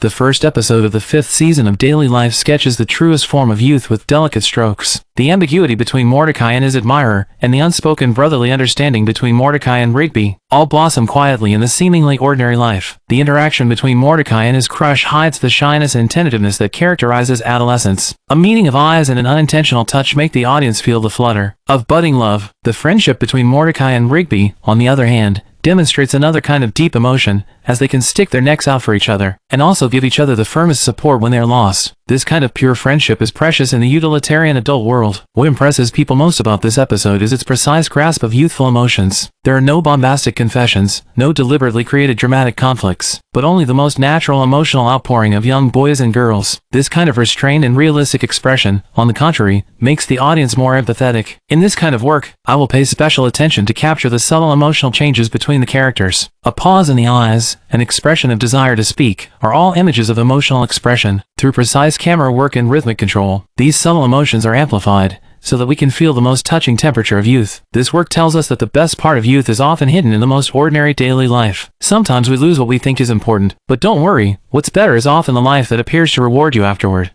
The first episode of the 5th season of Daily Life sketches the truest form of youth with delicate strokes. The ambiguity between Mordecai and his admirer, and the unspoken brotherly understanding between Mordecai and Rigby, all blossom quietly in the seemingly ordinary life. The interaction between Mordecai and his crush hides the shyness and tentativeness that characterizes adolescence. A meeting of eyes and an unintentional touch make the audience feel the flutter of budding love. The friendship between Mordecai and Rigby, on the other hand, demonstrates another kind of deep emotion, as they can stick their necks out for each other, and also give each other the firmest support when they are lost. This kind of pure friendship is precious in the utilitarian adult world. What impresses people most about this episode is its precise grasp of youthful emotions. There are no bombastic confessions, no deliberately created dramatic conflicts, but only the most natural emotional outpouring of young boys and girls. This kind of restrained and realistic expression, on the contrary, makes the audience more empathetic. In this kind of work, I will pay special attention to capture the subtle emotional changes between the characters. A pause in the eyes, an expression of desire to speak, are all images of emotional expression. Through precise camera work and rhythmic control, these subtle emotions are amplified, so that we can feel the most touching temperature of youth. This work tells us that the best part of youth is often hidden in the most ordinary daily life. Sometimes we lose what we think is important, but don't worry, what's better is often the life that appears to reward you afterward.